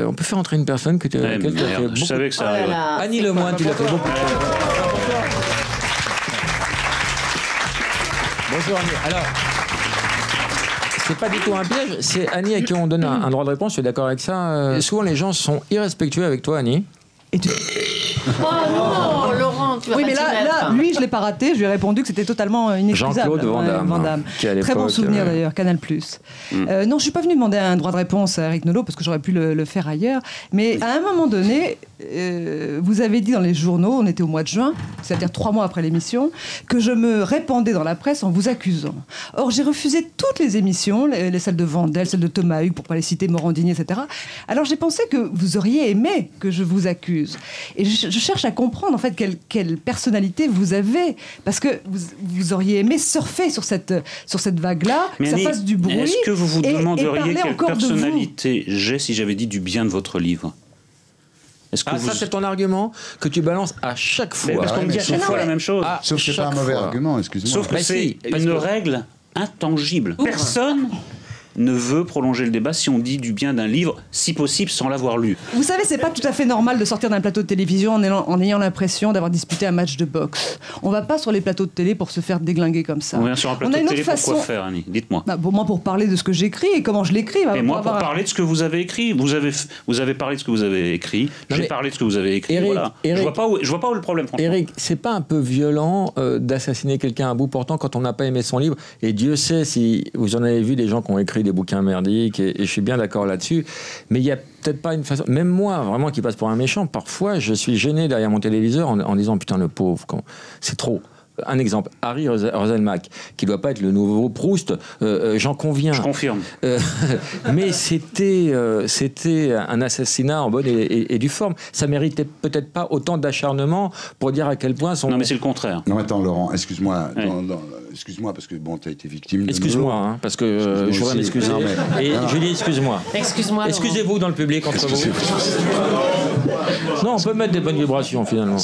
On peut faire entrer une personne que tu as fait beaucoup. Je savais que ça arrivait. Annie Lemoine, tu l'as fait beaucoup. Bonjour Annie. Alors, c'est pas du tout un piège, c'est Annie à qui on donne un droit de réponse, tu es d'accord avec ça? Souvent les gens sont irrespectueux avec toi, Annie. Et tu... Oh non, Laurent, tu vas oui, pas mais là, lui, je l'ai pas raté. Je lui ai répondu que c'était totalement inexcusable. Jean-Claude Van Damme. Très bon souvenir d'ailleurs, Canal+. Non, je suis pas venue demander un droit de réponse à Eric Nolot parce que j'aurais pu le faire ailleurs. Mais à un moment donné, vous avez dit dans les journaux, on était au mois de juin, c'est-à-dire 3 mois après l'émission, que je me répandais dans la presse en vous accusant. Or, j'ai refusé toutes les émissions, les celles de Vandel, celles de Thomas Hugues, pour pas les citer, Morandini, etc. Alors, j'ai pensé que vous auriez aimé que je vous accuse. Et je cherche à comprendre en fait quelle personnalité vous avez, parce que vous auriez aimé surfer sur cette vague-là, que ça fasse du bruit. Est-ce que vous vous demanderiez quelle personnalité de j'ai si j'avais dit du bien de votre livre? Ça c'est ton argument que tu balances à chaque fois. Mais parce qu'on me dit à chaque fois la même chose. Sauf que c'est pas un mauvais argument, excuse-moi. Sauf que c'est une règle intangible. Personne ne veut prolonger le débat si on dit du bien d'un livre, si possible sans l'avoir lu. Vous savez, c'est pas tout à fait normal de sortir d'un plateau de télévision en ayant l'impression d'avoir disputé un match de boxe. On va pas sur les plateaux de télé pour se faire déglinguer comme ça. On vient sur un plateau de télé pour quoi faire, Annie? Dites-moi. Moi, pour parler de ce que j'écris et comment je l'écris. Et moi, pour parler de ce que vous avez écrit. Vous avez parlé de ce que vous avez écrit. J'ai parlé de ce que vous avez écrit. Eric, voilà. Eric, je vois pas où est le problème, franchement. Eric, c'est pas un peu violent d'assassiner quelqu'un à bout portant quand on n'a pas aimé son livre? Et Dieu sait si vous en avez vu des gens qui ont écrit des bouquins merdiques. Et je suis bien d'accord là-dessus, mais il n'y a peut-être pas une façon, même moi vraiment qui passe pour un méchant, parfois je suis gêné derrière mon téléviseur en disant putain le pauvre, c'est trop. Un exemple, Harry Roselmack, qui ne doit pas être le nouveau Proust, j'en conviens. Je confirme. Mais c'était un assassinat en bonne et due forme. Ça méritait peut-être pas autant d'acharnement pour dire à quel point son... Non mais c'est le contraire. Non attends Laurent, excuse-moi. Excuse-moi parce que bon, tu as été victime de... Excuse-moi, parce que je voudrais m'excuser. Et Julie, excuse-moi. Excuse-moi. Excusez-vous dans le public entre vous. Non, on peut mettre des bonnes vibrations finalement.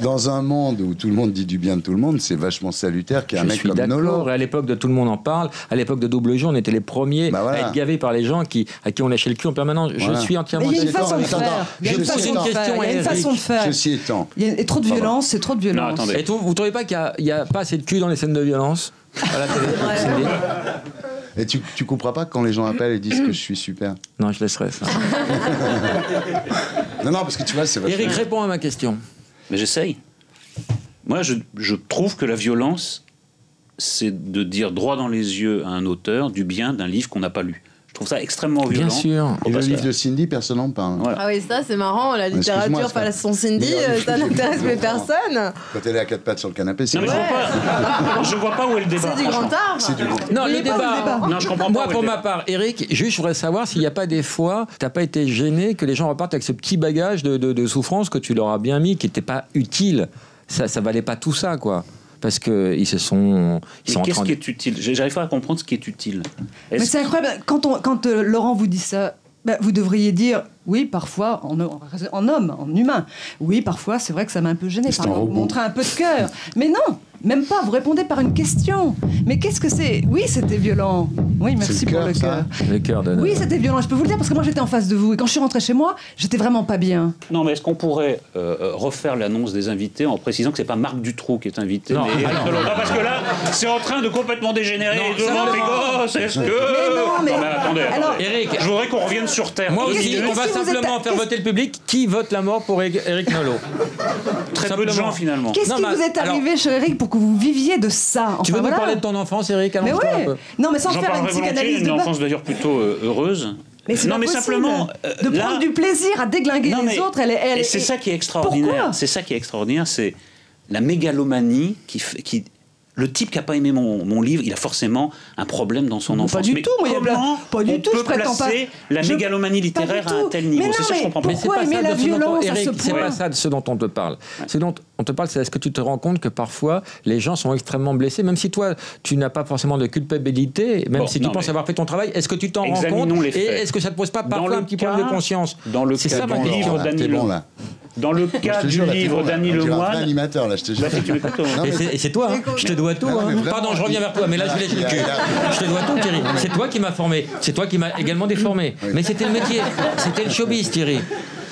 Dans un monde où tout le monde dit du bien de tout le monde, c'est vachement salutaire qu'il y ait un mec comme Nolot. Et à l'époque de Tout le monde en parle, à l'époque de Double Jeu, on était les premiers à être gavés par les gens à qui on lâchait le cul en permanence. Je suis entièrement d'accord. Il y a une d'accord. Il y a une façon de faire. Ceci étant. Il y a trop de violence, c'est trop de violence. Non, attendez. Et vous ne trouvez pas qu'il n'y a pas assez de cul dans les scènes de violence à la télé? Et tu comprends pas quand les gens appellent et disent que je suis super? Non, je laisserai ça. Non, parce que tu vois, c'est vachement... Eric, réponds à ma question. Mais j'essaye. Moi, je trouve que la violence, c'est de dire droit dans les yeux à un auteur du bien d'un livre qu'on n'a pas lu. Je trouve ça extrêmement violent. Bien sûr. Et le livre de Cindy, personne n'en parle. Voilà. Ah oui, ça c'est marrant, la littérature façon Cindy, ça n'intéresse plus personne. Quand elle est à 4 pattes sur le canapé, c'est... Non, mais je vois pas où est le débat. C'est du grand art. Non, le débat. Non, je comprends pas. Moi, pour ma part, Eric, juste, je voudrais savoir s'il n'y a pas des fois, t'as pas été gêné que les gens repartent avec ce petit bagage de souffrance que tu leur as bien mis, qui n'était pas utile. Ça valait pas tout ça, quoi. Parce qu'ils se sont... Qu'est-ce qui est utile? J'arrive pas à comprendre ce qui est utile. Mais c'est incroyable. Quand Laurent vous dit ça, vous devriez dire... Oui, parfois, en homme, en humain. Oui, parfois, c'est vrai que ça m'a un peu gêné. Montrer un peu de cœur. Mais non, même pas. Vous répondez par une question. Mais qu'est-ce que c'est? Oui, c'était violent. Oui, merci pour le cœur. Le cœur de... Oui, c'était violent. Je peux vous le dire parce que moi, j'étais en face de vous. Et quand je suis rentrée chez moi, j'étais vraiment pas bien. Non, mais est-ce qu'on pourrait refaire l'annonce des invités en précisant que c'est pas Marc Dutroux qui est invité, non, mais parce que là, c'est en train de complètement dégénérer. Est-ce que... Mais non, mais attendez. Alors, Eric, je voudrais qu'on revienne sur terre. Moi aussi, on va simplement faire voter le public. Qui vote la mort pour Eric Nolot? Très peu de gens, finalement. Qu'est-ce qui vous est arrivé, cher Eric, pour que vous viviez de ça? Tu veux nous parler de ton enfance, Eric? Mais oui. Non, mais sans J'en faire une parlerai volontiers, psychanalyse de une enfance d'ailleurs plutôt heureuse. Mais c'est pas possible simplement de prendre du plaisir à déglinguer les autres. Et c'est ça qui est extraordinaire. Pourquoi? C'est ça qui est extraordinaire, c'est la mégalomanie qui le type qui n'a pas aimé mon livre, il a forcément un problème dans son enfance. Pas du tout, moi, pas du tout, je prétends pas. La mégalomanie littéraire à un tel niveau. C'est ça que je comprends pas. Pourquoi aimer la violence à ce point? C'est pas ça de ce dont on te parle. Ce dont on te parle, c'est est-ce que tu te rends compte que parfois les gens sont extrêmement blessés, même si toi tu n'as pas forcément de culpabilité, même si tu penses avoir fait ton travail, est-ce que tu t'en rends compte et est-ce que ça te pose pas parfois un petit problème de conscience? Dans le cas du livre d'Annie Dans le cas du livre d'Annie Lemoine... animateur, là, je te jure. Et c'est toi, hein. Je te dois tout. Hein. Pardon, je reviens vers toi, mais là, je lèche le cul. Je te dois tout, Thierry. C'est toi qui m'as formé. C'est toi qui m'as également déformé. Mais c'était le métier. C'était le showbiz, Thierry.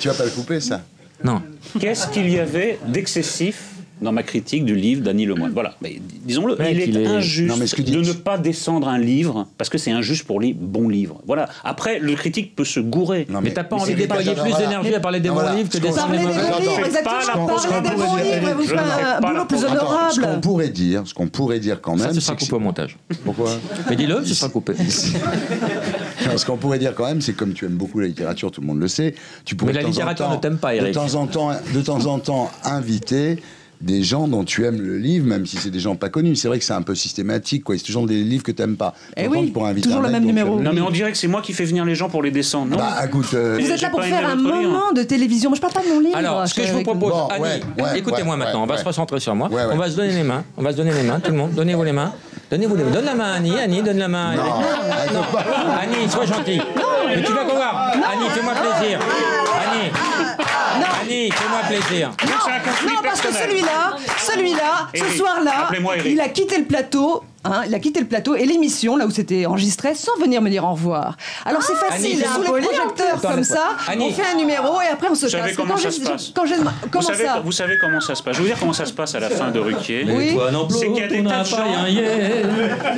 Tu vas pas le couper, ça? Non. Qu'est-ce qu'il y avait d'excessif dans ma critique du livre d'Annie Lemoine? Voilà, mais disons-le, il est injuste de ne pas descendre un livre, parce que c'est injuste pour les bons livres. Voilà. Après, le critique peut se gourer. Mais t'as pas envie de déployer plus d'énergie à parler des bons livres que des mauvais. Parler des bons livres, exactement. Parler des bons livres, vous faites un boulot plus honorable. Ce qu'on pourrait dire quand même... Ça, ce sera coupé au montage. Pourquoi? Mais dis-le, ce sera coupé. Ce qu'on pourrait dire quand même, c'est comme tu aimes beaucoup la littérature, tout le monde le sait, tu pourrais mais la littérature ne t'aime pas, Eric. De temps en temps, inviter des gens dont tu aimes le livre, même si c'est des gens pas connus. C'est vrai que c'est un peu systématique, quoi. C'est toujours des livres que tu n'aimes pas. Et oui, toujours le même numéro. Non, mais on dirait que c'est moi qui fais venir les gens pour les descendre. Non. Bah, écoute, vous êtes là pour faire un moment de télévision. Moi, je parle pas de mon livre. Alors, ce que je vous propose, Annie, écoutez-moi maintenant. On va se recentrer sur moi. On va se donner les mains. On va se donner les mains, tout le monde. Donnez-vous les mains. Donnez-vous les mains. Donne la main à Annie. Annie, donne la main à Eric. Non. Annie, sois gentille. Mais tu vas voir. Annie, fais-moi plaisir. Annie, fais-moi plaisir. Non, parce que celui-là, ce soir-là, il a quitté le plateau. Il a quitté le plateau et l'émission, là où c'était enregistré, sans venir me dire au revoir. Alors c'est facile, sous les projecteurs comme ça, on fait un numéro et après on se casse. Vous savez comment ça se passe? Vous savez comment ça se passe? Je vais vous dire comment ça se passe à la fin de Ruquier. Oui. C'est qu'il y a des tas de gens.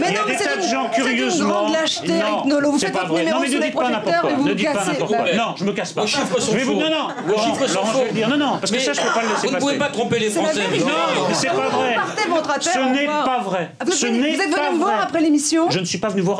Mais non, mais c'est de gens curieusement. C'est une grande lâcheté, Eric Nolot. Vous faites votre numéro sous les projecteurs et vous vous cassez. Non, je me casse pas. Vos chiffres sont faux. Non, vos chiffres sont faux. Non, parce que ça, je peux pas le laisser passer. Vous ne pouvez pas tromper les Français. Non, mais c'est pas vrai. Ce n'est pas vrai. Vous êtes venu me voir après l'émission? Je ne suis pas venu vous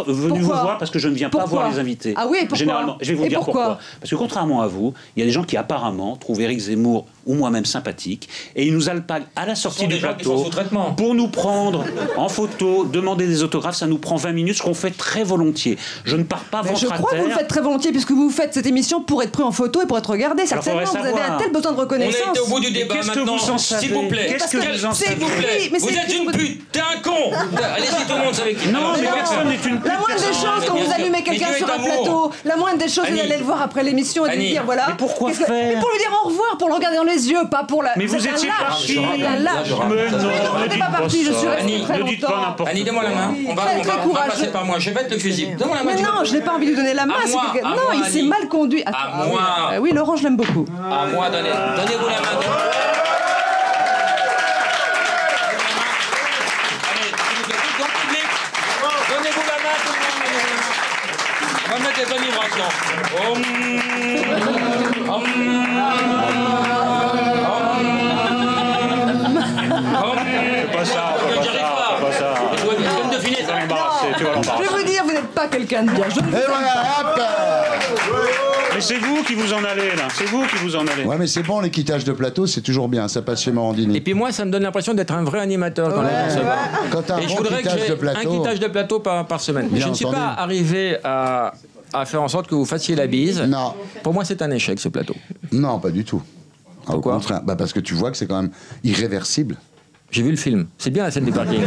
voir parce que je ne viens pas voir les invités. Ah oui, pourquoi? Généralement, je vais vous dire pourquoi. Parce que contrairement à vous, il y a des gens qui apparemment trouvent Éric Zemmour ou moi-même sympathique et ils nous alpaguent à la sortie du plateau pour nous prendre en photo, demander des autographes. Ça nous prend 20 minutes, ce qu'on fait très volontiers. Je ne pars pas ventre à terre. Je crois que vous le faites très volontiers puisque vous faites cette émission pour être pris en photo et pour être regardé. Certainement, vous avez un tel besoin de reconnaissance. On a été au bout du débat maintenant. S'il vous plaît. Qu'est-ce que vous en savez? Vous êtes une pute, t'es un con. Allez-y, tout le monde savait qui. Non, mais personne n'est une pute. La moindre des choses, quand vous allumez quelqu'un sur un plateau, la moindre des choses, vous allez le voir après l'émission et lui dire voilà. Mais pourquoi faire? Mais pour lui dire au revoir, pour le regarder dans les yeux, pas pour la. Mais vous étiez parti. Mais non, n'étiez pas parti, je suis restée très longtemps. Annie, donne-moi la main. On va passer par moi. Je vais être le fusil. Donne-moi la main. Mais non, je n'ai pas envie de lui donner la main. Non, il s'est mal conduit. À moi. Oui, Laurent, je l'aime beaucoup. À moi, donnez-vous la main. Donnez-vous la main, tout le monde. On va mettre les bonnes vibrations. C'est pas ça. Je vais vous dire, vous n'êtes pas quelqu'un de bien. Mais c'est vous qui vous en allez, là. C'est vous qui vous en allez. Ouais, mais c'est bon, les quittages de plateau, c'est toujours bien. Ça passe chez Morandini. Et puis moi, ça me donne l'impression d'être un vrai animateur quand Quand t'as un bon quittage de plateau. Un quittage de plateau par semaine. Je ne suis pas arrivé à faire en sorte que vous fassiez la bise. Non. Pour moi, c'est un échec, ce plateau. Non, pas du tout. Pourquoi? Au contraire. Parce que tu vois que c'est quand même irréversible. J'ai vu le film. C'est bien la scène du parking.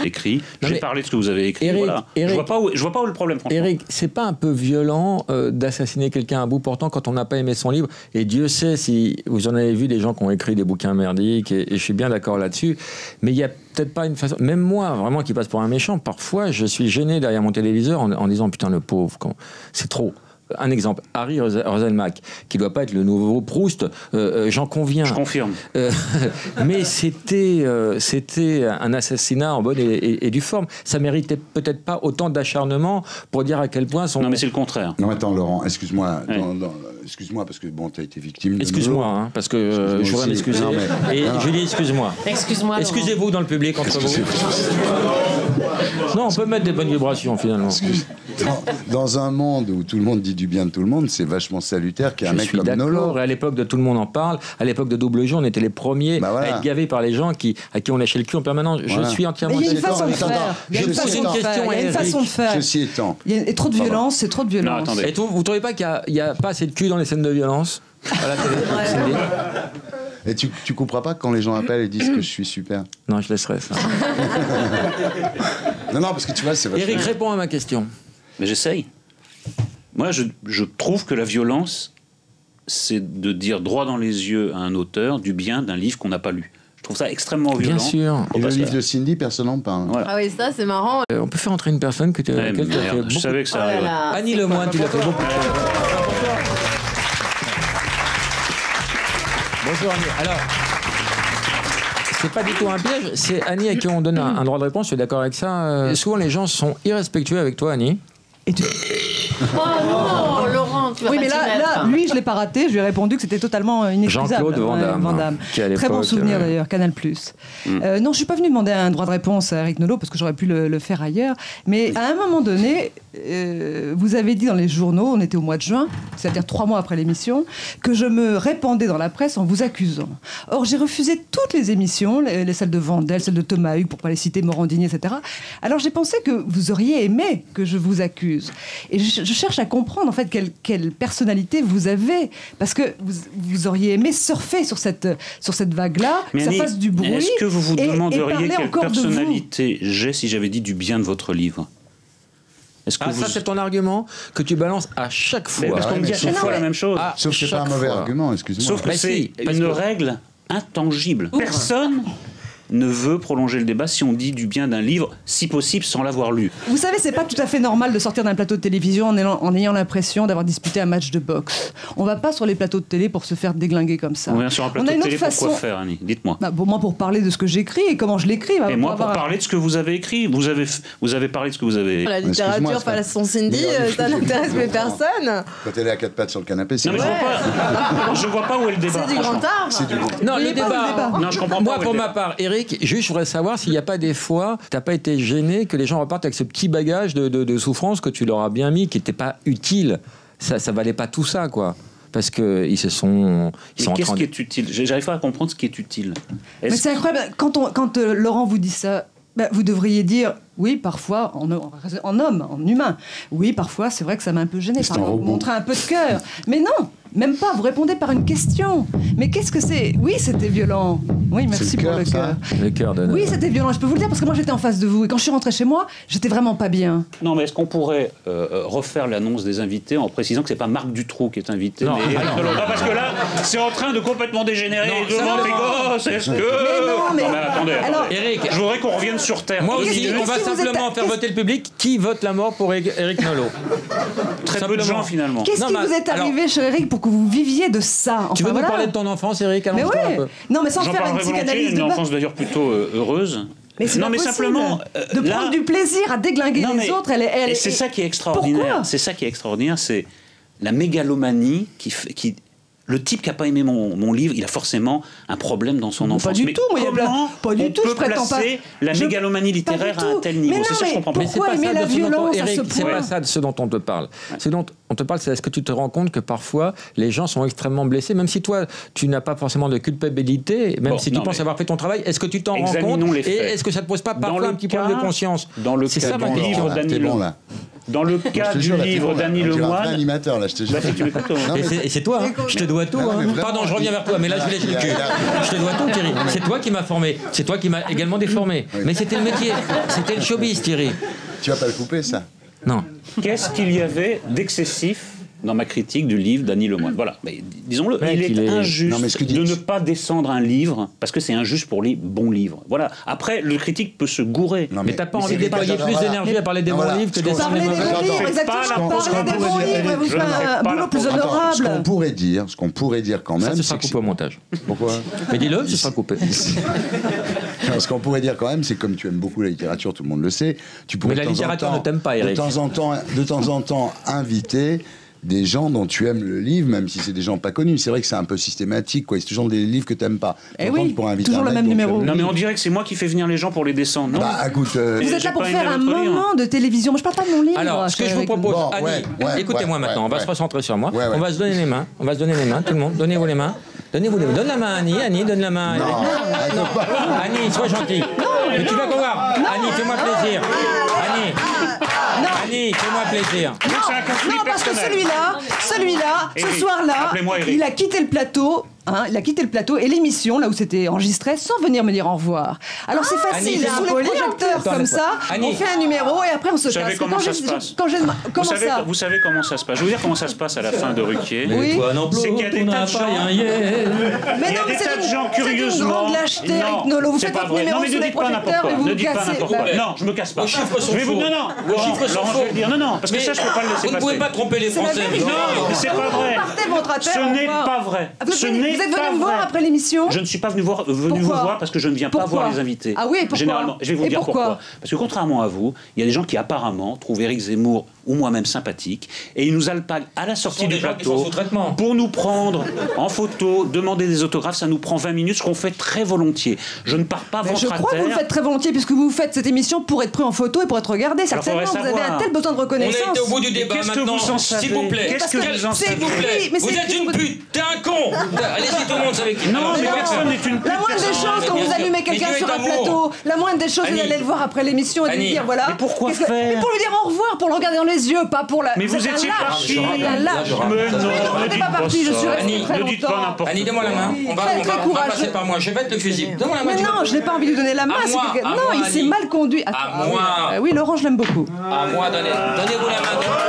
Écrit. J'ai parlé de ce que vous avez écrit. Eric, voilà. Eric, je vois pas où le problème, franchement. Eric, c'est pas un peu violent d'assassiner quelqu'un à bout portant quand on n'a pas aimé son livre? Et Dieu sait si vous en avez vu des gens qui ont écrit des bouquins merdiques, et je suis bien d'accord là-dessus. Mais il y a peut-être pas une façon. Même moi, vraiment, qui passe pour un méchant, parfois, je suis gêné derrière mon téléviseur en disant putain, le pauvre, c'est trop. Un exemple, Harry Roselmack, qui ne doit pas être le nouveau Proust, j'en conviens. Je confirme. Mais c'était un assassinat en bonne et due forme. Ça méritait peut-être pas autant d'acharnement pour dire à quel point son... Non, mais c'est le contraire. Non, attends, Laurent, excuse-moi. Ouais. Excuse-moi, parce que bon, tu as été victime de... Excuse-moi, hein, parce que je voudrais m'excuser. Et Julie, excuse-moi. Excuse-moi. Excusez-vous dans le public entre vous. Non, on peut mettre des bonnes vibrations, finalement. Dans un monde où tout le monde dit du bien de tout le monde, c'est vachement salutaire qu'il y ait un mec comme Nolo. Et à l'époque de Tout le monde en parle, à l'époque de Double Jeu, on était les premiers à être gavés par les gens à qui on lâchait le cul en permanence. Je suis entièrement... Mais il y a une façon de faire. Il y a une façon de faire. Ceci étant... Il y a trop de violence, c'est trop de violence. Non, et vous ne trouvez pas qu'il n'y a pas assez de cul dans les scènes de violence à la télé? Et tu comprends pas quand les gens appellent et disent que je suis super? Non, je laisserai ça. Non, parce que tu vois, c'est vachement... Eric, réponds à ma question. Mais j'essaye. Moi, je trouve que la violence, c'est de dire droit dans les yeux à un auteur du bien d'un livre qu'on n'a pas lu. Je trouve ça extrêmement violent. Bien sûr. Et le livre de Cindy, personne n'en parle. Voilà. Ah oui, ça c'est marrant. On peut faire entrer une personne que tu as fait beaucoup. Je savais que ça arriverait. Annie Lemoine, tu l'as fait beaucoup. Bonjour Annie. Alors, c'est pas du tout un piège, c'est Annie à qui on donne un droit de réponse, tu es d'accord avec ça souvent les gens sont irrespectueux avec toi, Annie. Et tu... Oh non, Laurent, tu vas Oui, pas mais t'y là, mettre. lui, je l'ai pas raté. Je lui ai répondu que c'était totalement inexcusable. Jean-Claude Van Damme, qui, à Très bon l'époque, souvenir d'ailleurs, Canal+. Non, je suis pas venue demander un droit de réponse à Eric Nolot parce que j'aurais pu le faire ailleurs. Mais à un moment donné, vous avez dit dans les journaux, on était au mois de juin, c'est-à-dire 3 mois après l'émission, que je me répandais dans la presse en vous accusant. Or, j'ai refusé toutes les émissions, les celles de Vandel, celles de Thomas Hugues, pour pas les citer, Morandini, etc. Alors, j'ai pensé que vous auriez aimé que je vous accuse. Et je cherche à comprendre en fait quelle personnalité vous avez, parce que vous auriez aimé surfer sur cette vague-là, que ça fasse du bruit. Est-ce que vous vous demanderiez quelle encore personnalité j'ai si j'avais dit du bien de votre livre? Ça c'est ton argument que tu balances à chaque fois. Parce qu'on me dit à chaque fois la même chose. Sauf que c'est pas un mauvais argument, excuse-moi. Sauf que c'est une règle intangible. Personne ne veut prolonger le débat si on dit du bien d'un livre, si possible sans l'avoir lu. Vous savez, c'est pas tout à fait normal de sortir d'un plateau de télévision en ayant l'impression d'avoir disputé un match de boxe. On va pas sur les plateaux de télé pour se faire déglinguer comme ça. On vient sur un plateau de télé pour quoi faire, Annie? Dites-moi. Moi, pour parler de ce que j'écris et comment je l'écris. Et moi, pour parler de ce que vous avez écrit. Vous avez parlé de ce que vous avez... La littérature façon Cindy, ça n'intéresse plus personne. Quand elle est à 4 pattes sur le canapé, c'est... Non, mais je vois pas où est le débat. C'est du grand art. Non, le débat. Non, je comprends pas. Moi, pour ma part, Eric, juste, je voudrais savoir s'il n'y a pas des fois, t'as pas été gêné que les gens repartent avec ce petit bagage de souffrance que tu leur as bien mis, qui n'était pas utile. Ça valait pas tout ça, quoi. Parce qu'ils se sont... Mais qu'est-ce qui est utile? J'arrive pas à comprendre ce qui est utile. Mais c'est incroyable. Quand Laurent vous dit ça, vous devriez dire... Oui, parfois, en homme, en humain. Oui, parfois, c'est vrai que ça m'a un peu gêné. Montrer un peu de cœur. Mais non, même pas. Vous répondez par une question. Mais qu'est-ce que c'est? Oui, c'était violent. Oui, merci pour le cœur. Le cœur de... Oui, c'était violent. Je peux vous le dire parce que moi, j'étais en face de vous. Et quand je suis rentrée chez moi, j'étais vraiment pas bien. Non, mais est-ce qu'on pourrait refaire l'annonce des invités en précisant que c'est pas Marc Dutroux qui est invité, non, mais parce que là, c'est en train de complètement dégénérer. Devant tes gosses, est-ce que... Mais non, mais attendez. Alors, Eric, je voudrais qu'on revienne sur terre. Moi aussi, on va simplement faire voter le public. Qui vote la mort pour Eric Nolot? Très peu de gens, finalement. Qu'est-ce qui vous est arrivé, cher Eric, pour que vous viviez de ça? Tu veux nous parler de ton enfance, Eric? Mais ouais. Non, mais sans J'en faire une parlerai volontiers, psychanalyse de une base. enfance d'ailleurs plutôt heureuse. Mais c'est pas possible. Simplement de prendre du plaisir à déglinguer les autres. Et c'est ça qui est extraordinaire. Pourquoi? C'est ça qui est extraordinaire, c'est la mégalomanie qui le type qui n'a pas aimé mon livre, il a forcément un problème dans son enfance. Pas du tout, moi, comment pas du tout, on je peut prétends pas. placer la mégalomanie littéraire à un tel niveau? C'est ça que je comprends pas. Pourquoi aimer la violence à ce point? C'est pas ça de ce dont on te parle. Ce dont on te parle, c'est est-ce que tu te rends compte que parfois les gens sont extrêmement blessés, même si toi tu n'as pas forcément de culpabilité, même si tu penses avoir fait ton travail, est-ce que tu t'en rends compte? Et est-ce que ça te pose pas parfois un petit problème de conscience? Dans le cas du livre d'Annie Lemoine. Dans le cas du livre d'Annie Lemoine. Animateur là, je te jure. Et c'est toi, je te dois tout. Pardon, je reviens vers toi, mais là je lèche le cul. Je te dois tout, Thierry. C'est toi qui m'as formé, c'est toi qui m'as également déformé. Mais c'était le métier, c'était le showbiz, Thierry. Tu vas pas le couper, ça? Non. Qu'est-ce qu'il y avait d'excessif dans ma critique du livre d'Annie Lemoine? Voilà, mais disons-le, il est injuste de ne pas descendre un livre parce que c'est injuste pour les bons livres. Voilà. Après, le critique peut se gourer. Mais t'as pas envie de déployer plus d'énergie à parler des bons livres que des Parler des bons livres, exactement. Parler des bons livres, vous faites un boulot plus honorable. Ce qu'on pourrait dire quand même... Ça, ce sera coupé au montage. Pourquoi? Mais dis-le, ce sera coupé. Ce qu'on pourrait dire quand même, c'est comme tu aimes beaucoup la littérature, tout le monde le sait. Mais la littérature ne t'aime pas, Eric. De temps en temps, inviter des gens dont tu aimes le livre, même si c'est des gens pas connus. C'est vrai que c'est un peu systématique, quoi. C'est toujours des livres que tu n'aimes pas. Et oui, toujours le même numéro. Non, mais on dirait que c'est moi qui fais venir les gens pour les descendre. Non. Bah, écoute, vous êtes là pour faire un moment de télévision. Moi, je parle pas de mon livre. Alors, ce que je vous propose, Annie, écoutez-moi maintenant. On va se recentrer sur moi. On va se donner les mains. On va se donner les mains, tout le monde. Donnez-vous les mains. Donnez-vous les mains. Donne la main à Annie. Annie, donne la main à Eric. Non. Annie, sois gentille. Mais tu vas voir. Annie, fais-moi plaisir. Annie, fais-moi plaisir. Non, parce que celui-là, ce soir-là, il a quitté le plateau hein, il a quitté le plateau et l'émission, là où c'était enregistré, sans venir me dire au revoir. Alors c'est facile, Annie, sous les projecteurs comme ça, on fait un numéro et après on se casse. Vous savez comment ça se passe Vous savez comment ça se passe. Je vais vous dire comment ça se passe à la fin de Ruquier. Oui. C'est qu'il y a des tas de gens. Mais il y non, a des tas de gens curieusement. C'est une grande lâcheté, Eric Nolot. Vous c'est faites pas votre vrai. numéro Non, mais sous ne les dites pas n'importe projecteurs quoi. et vous Ne vous dites pas cassez. n'importe quoi. Non, je me casse pas. Vos chiffres sont Je vais vous. faux. Non, non. Vos chiffres sont Laurent, je faux. vais le dire. Non, parce que ça, je peux pas le laisser Vous ne pouvez passer. pas tromper les C'est la Français. vérité. Non, mais c'est pas vrai. Partez votre affaire. Ce au n'est revoir. pas vrai. Vous Ce êtes n'est venu pas me voir vrai. après l'émission? Je ne suis pas venu vous Pourquoi voir parce que je ne viens pas Pourquoi voir les invités. Ah oui, pourquoi Généralement, je vais vous Et dire pourquoi pourquoi. Parce que contrairement à vous, il y a des gens qui apparemment trouvent Éric Zemmour ou moi-même sympathique et ils nous alpaguent à la sortie du plateau pour nous prendre en photo, demander des autographes. Ça nous prend 20 minutes, ce qu'on fait très volontiers. Je ne pars pas Mais ventre je à crois que vous le terre. faites très volontiers puisque vous faites cette émission pour être pris en photo et pour être regardé. Alors, Certainement, vous faudrait avez savoir. un tel besoin de On a reconnaissance. été au bout du débat Qu'est-ce que maintenant. vous en savez S'il vous plaît. Qu'est-ce que vous en S'il savez vous plaît. Mais Vous c'est êtes une pute. T'es un con. Allez-y, tout le monde savait qui. Non, Alors, mais c'est personne quoi n'est une pute. La moindre des personne. choses, quand bien vous sûr. allumez Mais quelqu'un Dieu sur est un amour. plateau, la moindre des choses, c'est Annie. d'aller le voir après l'émission et de lui Annie. dire voilà. Mais pourquoi qu'est-ce que- faire Mais pour lui dire au revoir, pour le regarder dans les yeux, pas pour la. Mais vous êtes un étiez lâche. parti. Vous êtes un lâche. Mais non, on ne n'est dites pas pas parti, je suis ça. restée très Ne dites pas longtemps. n'importe Annie, donne-moi la main. On va courageux. passer par moi. Je vais être le fusible. Donne-moi la main. Mais non, je n'ai pas envie de lui donner la main. À c'est moi, quelqu'un- à Non, moi, il s'est Annie. mal conduit. À moi. Oui, Laurent, je l'aime beaucoup. À moi, donnez-vous la main.